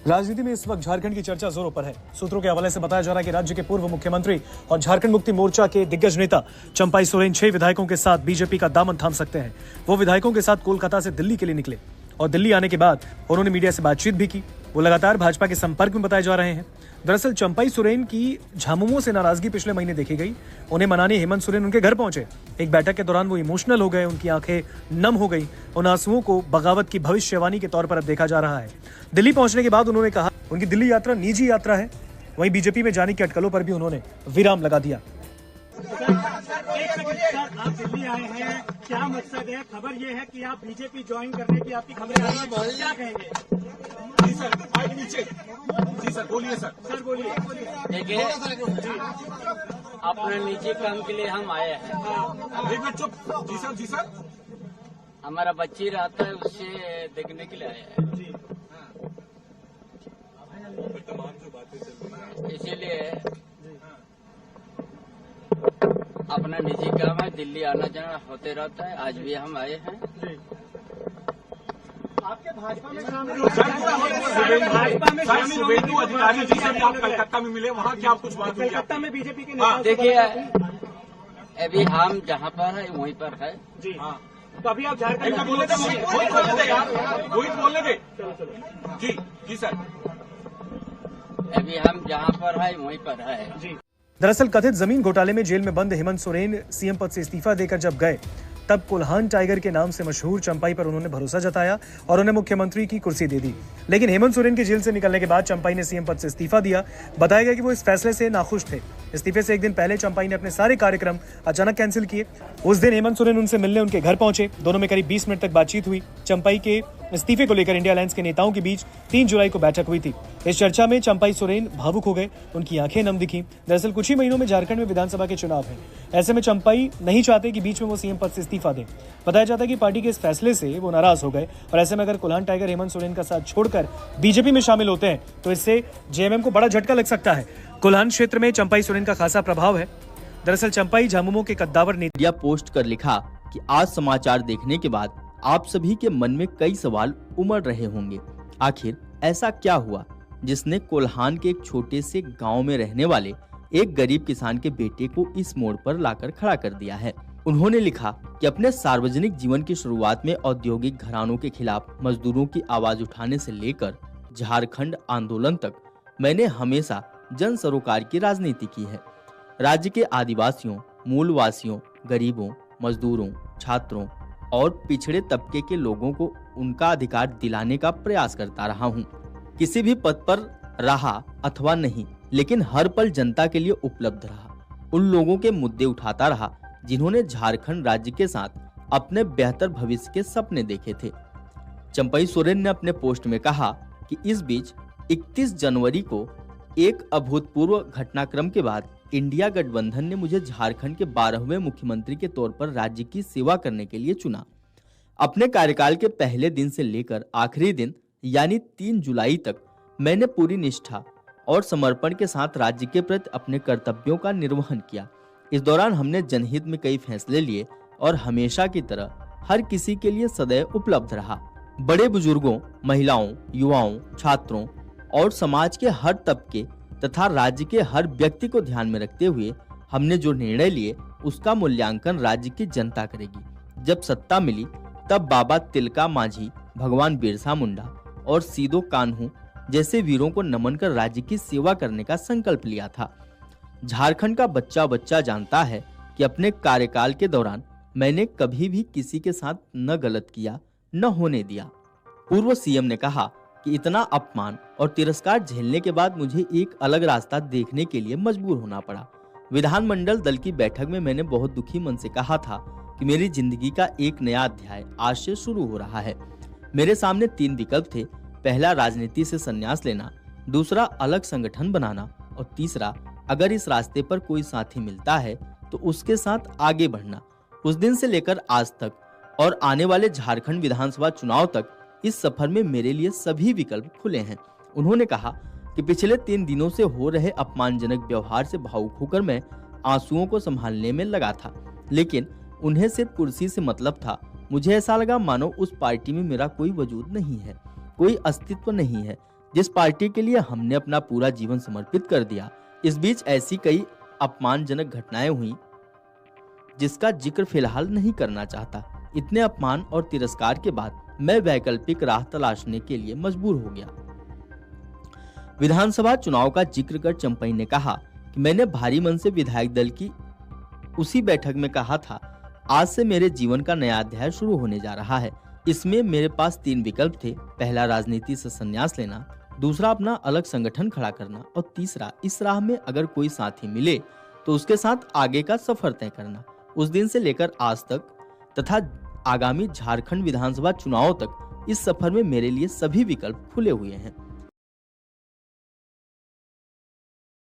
राजनीति में इस वक्त झारखंड की चर्चा जोरों पर है। सूत्रों के हवाले से बताया जा रहा है कि राज्य के पूर्व मुख्यमंत्री और झारखंड मुक्ति मोर्चा के दिग्गज नेता चंपाई सोरेन 6 विधायकों के साथ बीजेपी का दामन थाम सकते हैं। वो विधायकों के साथ कोलकाता से दिल्ली के लिए निकले और दिल्ली आने के बाद उन्होंने मीडिया से बातचीत भी की। वो लगातार भाजपा के संपर्क में बताए जा रहे हैं। दरअसल चंपाई सोरेन की झामुमो से नाराजगी पिछले महीने देखी गई। उन्हें मनाने हेमंत सोरेन उनके घर पहुंचे। एक बैठक के दौरान वो इमोशनल हो गए, उनकी आंखें नम हो गई। उन आंसुओं को बगावत की भविष्यवाणी के तौर पर अब देखा जा रहा है। दिल्ली पहुंचने के बाद उन्होंने कहा उनकी दिल्ली यात्रा निजी यात्रा है। वहीं बीजेपी में जाने की अटकलों पर भी उन्होंने विराम लगा दिया। आप दिल्ली आए हैं, क्या मकसद है? खबर ये है कि आप बीजेपी ज्वाइन करने की आपकी खबरें आ रही हैं, क्या कहेंगे? जी सर, माइक नीचे। जी सर, बोलिए सर। सर बोलिए। देखिए, अपने निजी काम के लिए हम आए हैं। एक मिनट चुप। जी सर, जी सर। हमारा बच्ची रहता है, उससे देखने के लिए आए हैं। जी तमाम जो बातें चल रही हैं इसीलिए अपना निजी काम है, दिल्ली आना जाना होते रहता है। आज भी हम आए हैं। जी आपके भाजपा में शामिल सर, सुवेंदु अधिकारी जी से भी आप कलकत्ता में मिले, वहाँ क्या कुछ बात हुई? कलकत्ता में बीजेपी के नेताओं से देखिए, बात की? अभी हम जहाँ पर है वहीं पर है। जी हाँ, तो अभी आप झारखंड एक बोलने दे, वही बोलने दे यार, वही बोलने दे। जी जी सर। अभी हम जहाँ पर है वहीं पर है। जी दरअसल कथित जमीन घोटाले में जेल में बंद हेमंत सोरेन सीएम पद से इस्तीफा देकर जब गए, तब कोल्हान टाइगर के नाम से मशहूर चंपाई पर उन्होंने भरोसा जताया और उन्हें मुख्यमंत्री की कुर्सी दे दी। लेकिन हेमंत सोरेन के जेल से निकलने के बाद चंपाई ने सीएम पद से इस्तीफा दिया। बताया गया कि वो इस फैसले से नाखुश थे। इस्तीफे से एक दिन पहले चंपाई ने अपने सारे कार्यक्रम अचानक कैंसिल किए। उस दिन हेमंत सोरेन उनसे मिलने उनके घर पहुंचे। दोनों में करीब 20 मिनट तक बातचीत हुई। चंपाई के इस्तीफे को लेकर इंडिया अलायंस के नेताओं के बीच 3 जुलाई को बैठक हुई थी। इस चर्चा में चंपाई सोरेन भावुक हो गए, उनकी आंखें नम दिखी। दरअसल कुछ ही महीनों में झारखंड में विधानसभा के चुनाव हैं। ऐसे में चंपाई नहीं चाहते कि बीच में वो सीएम पद से इस्तीफा दें। बताया जाता है कि पार्टी के इस फैसले से वो नाराज हो गए और ऐसे में अगर कोल्हान टाइगर हेमंत सोरेन का साथ छोड़कर बीजेपी में शामिल होते हैं तो इससे जेएमएम को बड़ा झटका लग सकता है। कोल्हान क्षेत्र में चंपाई सोरेन का खासा प्रभाव है। दरअसल चंपाई झामुमो के कद्दावर नेता पोस्ट कर लिखा कि आज समाचार देखने के बाद आप सभी के मन में कई सवाल उमड़ रहे होंगे। आखिर ऐसा क्या हुआ जिसने कोल्हान के एक छोटे से गांव में रहने वाले एक गरीब किसान के बेटे को इस मोड़ पर लाकर खड़ा कर दिया है। उन्होंने लिखा कि अपने सार्वजनिक जीवन की शुरुआत में औद्योगिक घरानों के खिलाफ मजदूरों की आवाज उठाने से लेकर झारखंड आंदोलन तक मैंने हमेशा जन सरोकार की राजनीति की है। राज्य के आदिवासियों, मूलवासियों, गरीबों, मजदूरों, छात्रों और पिछड़े तबके के लोगों को उनका अधिकार दिलाने का प्रयास करता रहा हूँ। किसी भी पद पर रहा अथवा नहीं, लेकिन हर पल जनता के लिए उपलब्ध रहा। उन लोगों के मुद्दे उठाता रहा जिन्होंने झारखंड राज्य के साथ अपने बेहतर भविष्य के सपने देखे थे। चंपाई सोरेन ने अपने पोस्ट में कहा कि इस बीच 31 जनवरी को एक अभूतपूर्व घटनाक्रम के बाद इंडिया गठबंधन ने मुझे झारखंड के 12वें मुख्यमंत्री के तौर पर राज्य की सेवा करने के लिए चुना। अपने कार्यकाल के पहले दिन से लेकर आखिरी दिन यानी 3 जुलाई तक मैंने पूरी निष्ठा और समर्पण के साथ राज्य के प्रति अपने कर्तव्यों का निर्वहन किया। इस दौरान हमने जनहित में कई फैसले लिए और हमेशा की तरह हर किसी के लिए सदैव उपलब्ध रहा। बड़े बुजुर्गों, महिलाओं, युवाओं, छात्रों और समाज के हर तबके तथा राज्य के हर व्यक्ति को ध्यान में रखते हुए हमने जो निर्णय लिए उसका मूल्यांकन राज्य की जनता करेगी। जब सत्ता मिली तब बाबा तिलका मांझी, भगवान बिरसा मुंडा और सीदो कान्हू जैसे वीरों को नमन कर राज्य की सेवा करने का संकल्प लिया था। झारखंड का बच्चा बच्चा जानता है कि अपने कार्यकाल के दौरान मैंने कभी भी किसी के साथ न गलत किया, न होने दिया। पूर्व सीएम ने कहा कि इतना अपमान और तिरस्कार झेलने के बाद मुझे एक अलग रास्ता देखने के लिए मजबूर होना पड़ा। विधानमंडल दल की बैठक में मैंने बहुत दुखी मन से कहा था कि मेरी जिंदगी का एक नया अध्याय आज से शुरू हो रहा है। मेरे सामने 3 विकल्प थे। पहला, राजनीति से संन्यास लेना, दूसरा, अलग संगठन बनाना और तीसरा, अगर इस रास्ते पर कोई साथी मिलता है तो उसके साथ आगे बढ़ना। उस दिन से लेकर आज तक और आने वाले झारखंड विधानसभा चुनाव तक इस सफर में मेरे लिए सभी विकल्प खुले हैं। उन्होंने कहा कि पिछले 3 दिनों से हो रहे अपमानजनक व्यवहार से भावुक होकर मैं आंसुओं को संभालने में लगा था, लेकिन उन्हें सिर्फ कुर्सी से मतलब था। मुझे ऐसा लगा मानो उस पार्टी में मेरा कोई वजूद नहीं है, कोई अस्तित्व नहीं है। जिस पार्टी के लिए हमने अपना पूरा जीवन समर्पित कर दिया। इस बीच ऐसी कई अपमानजनक घटनाएं हुई जिसका जिक्र फिलहाल नहीं करना चाहता। इतने अपमान और तिरस्कार के बाद मैं वैकल्पिक राह तलाशने के लिए मजबूर हो गया। विधानसभा चुनाव का जिक्र कर चंपई ने कहा कि मैंने भारी मन से विधायक दल की उसी बैठक में कहा था, आज से मेरे जीवन का नया अध्याय शुरू होने जा रहा है। इसमें मेरे पास 3 विकल्प थे। पहला, राजनीति से संन्यास लेना, दूसरा, अपना अलग संगठन खड़ा करना और तीसरा, इस राह में अगर कोई साथी मिले तो उसके साथ आगे का सफर तय करना। उस दिन से लेकर आज तक तथा आगामी झारखंड विधानसभा चुनावों तक इस सफर में मेरे लिए सभी विकल्प खुले हुए हैं।